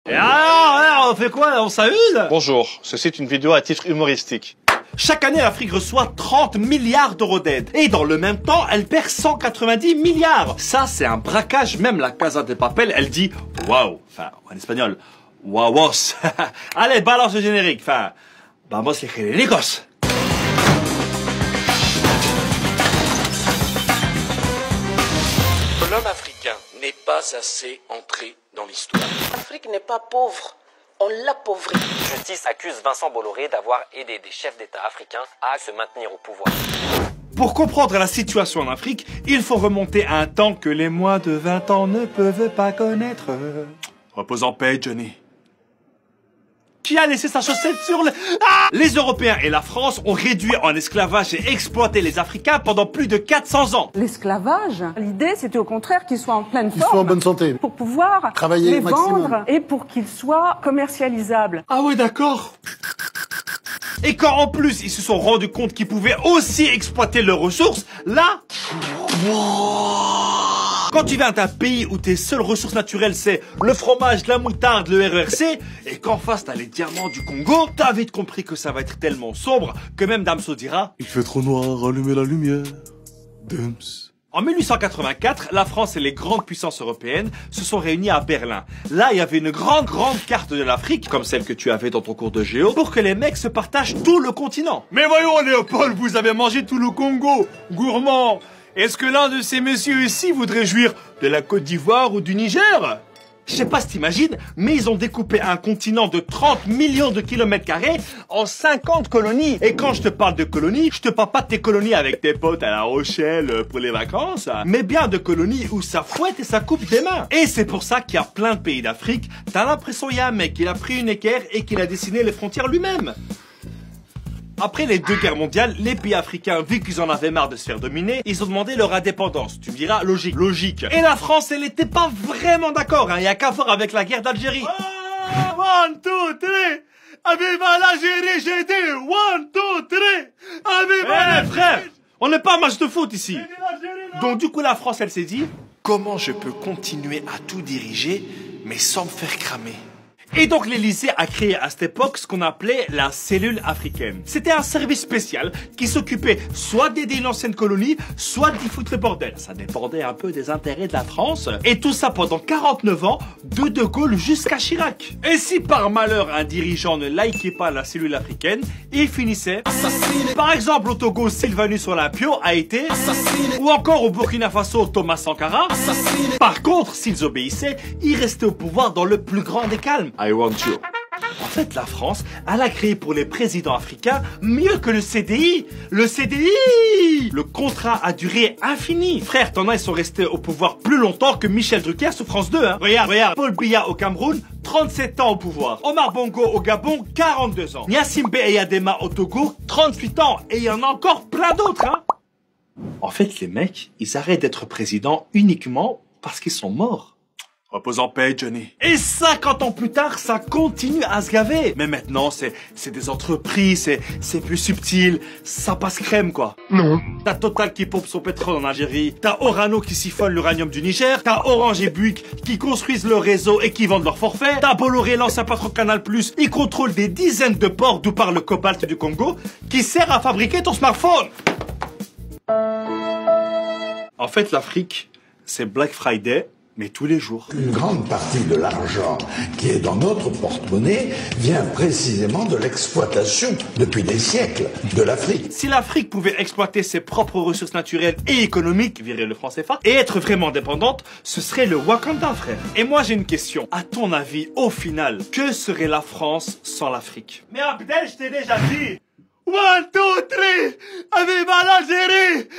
Et alors, on fait quoi? On s'amuse? Bonjour, ceci est une vidéo à titre humoristique. Chaque année, l'Afrique reçoit 30 milliards d'euros d'aide. Et dans le même temps, elle perd 190 milliards. Ça, c'est un braquage. Même la Casa de Papel, elle dit waouh. Enfin, en espagnol, wawos. Allez, balance le générique. Enfin, vamos les généricos. L'homme africain n'est pas assez entré dans l'histoire. L'Afrique n'est pas pauvre, on l'appauvrit. Justice accuse Vincent Bolloré d'avoir aidé des chefs d'État africains à se maintenir au pouvoir. Pour comprendre la situation en Afrique, il faut remonter à un temps que les moins de 20 ans ne peuvent pas connaître. Repose en paix, Johnny. Qui a laissé sa chaussette sur le... Ah! Les Européens et la France ont réduit en esclavage et exploité les Africains pendant plus de 400 ans. L'esclavage, l'idée c'était au contraire qu'ils soient en pleine forme. Qu'ils soient en bonne santé. Pour pouvoir travailler les au maximum. vendre et pour qu'ils soient commercialisables. Ah ouais, d'accord. Et quand en plus ils se sont rendus compte qu'ils pouvaient aussi exploiter leurs ressources, là... Quand tu viens d'un pays où tes seules ressources naturelles c'est le fromage, la moutarde, le RERC, et qu'en face t'as les diamants du Congo, t'as vite compris que ça va être tellement sombre que même Damso dira « Il fait trop noir, allumez la lumière, Dums ». En 1884, la France et les grandes puissances européennes se sont réunies à Berlin. Là, il y avait une grande carte de l'Afrique, comme celle que tu avais dans ton cours de géo, pour que les mecs se partagent tout le continent. Mais voyons, Léopold, vous avez mangé tout le Congo, gourmand. Est-ce que l'un de ces messieurs ici voudrait jouir de la Côte d'Ivoire ou du Niger? Je sais pas si t'imagines, mais ils ont découpé un continent de 30 millions de kilomètres carrés en 50 colonies. Et quand je te parle de colonies, je te parle pas de tes colonies avec tes potes à La Rochelle pour les vacances, mais bien de colonies où ça fouette et ça coupe des mains. Et c'est pour ça qu'il y a plein de pays d'Afrique, t'as l'impression qu'il y a un mec qui a pris une équerre et qu'il a dessiné les frontières lui-même. Après les deux guerres mondiales, les pays africains, vu qu'ils en avaient marre de se faire dominer, ils ont demandé leur indépendance. Tu me diras, logique. Et la France, elle était pas vraiment d'accord, hein. Il y a qu'à voir avec la guerre d'Algérie. Oh, 1, 2, 3, Aviva l'Algérie, j'ai dit 1, 2, 3, Aviva frère, on n'est pas un match de foot ici. Donc du coup, la France, elle s'est dit, comment je peux continuer à tout diriger, mais sans me faire cramer? Et donc l'Élysée a créé à cette époque ce qu'on appelait la cellule africaine. C'était un service spécial qui s'occupait soit d'aider une ancienne colonie, soit d'y foutre le bordel. Ça dépendait un peu des intérêts de la France. Et tout ça pendant 49 ans, de Gaulle jusqu'à Chirac. Et si par malheur un dirigeant ne likait pas la cellule africaine, il finissait assassiné. Par exemple au Togo, Sylvanus Olympio a été assassiné. Ou encore au Burkina Faso, Thomas Sankara assassiné. Par contre, s'ils obéissaient, ils restaient au pouvoir dans le plus grand des calmes. I want you. En fait, la France, elle a créé pour les présidents africains mieux que le CDI. Le CDI! Le contrat a duré infini. Frère, t'en as, ils sont restés au pouvoir plus longtemps que Michel Drucker sur France 2, hein. Regarde. Paul Biya au Cameroun, 37 ans au pouvoir. Omar Bongo au Gabon, 42 ans. Gnassingbé Eyadema au Togo, 38 ans. Et il y en a encore plein d'autres, hein. En fait, les mecs, ils arrêtent d'être présidents uniquement parce qu'ils sont morts. Repose en paix, Johnny. Et 50 ans plus tard, ça continue à se gaver. Mais maintenant, c'est des entreprises, c'est plus subtil, ça passe crème, quoi. Non. T'as Total qui pompe son pétrole en Algérie, t'as Orano qui siphonne l'uranium du Niger, t'as Orange et Bouygues qui construisent leur réseau et qui vendent leurs forfaits, t'as Bolloré, l'ancien patron Canal+, il contrôle des dizaines de ports d'où part le cobalt du Congo, qui sert à fabriquer ton smartphone. En fait, l'Afrique, c'est Black Friday, mais tous les jours. Une grande partie de l'argent qui est dans notre porte-monnaie vient précisément de l'exploitation, depuis des siècles, de l'Afrique. Si l'Afrique pouvait exploiter ses propres ressources naturelles et économiques, virer le franc CFA, et être vraiment indépendante, ce serait le Wakanda, frère. Et moi, j'ai une question. À ton avis, au final, que serait la France sans l'Afrique? Mais Abdel, je t'ai déjà dit. 1, 2, 3, Aviva l'Algérie!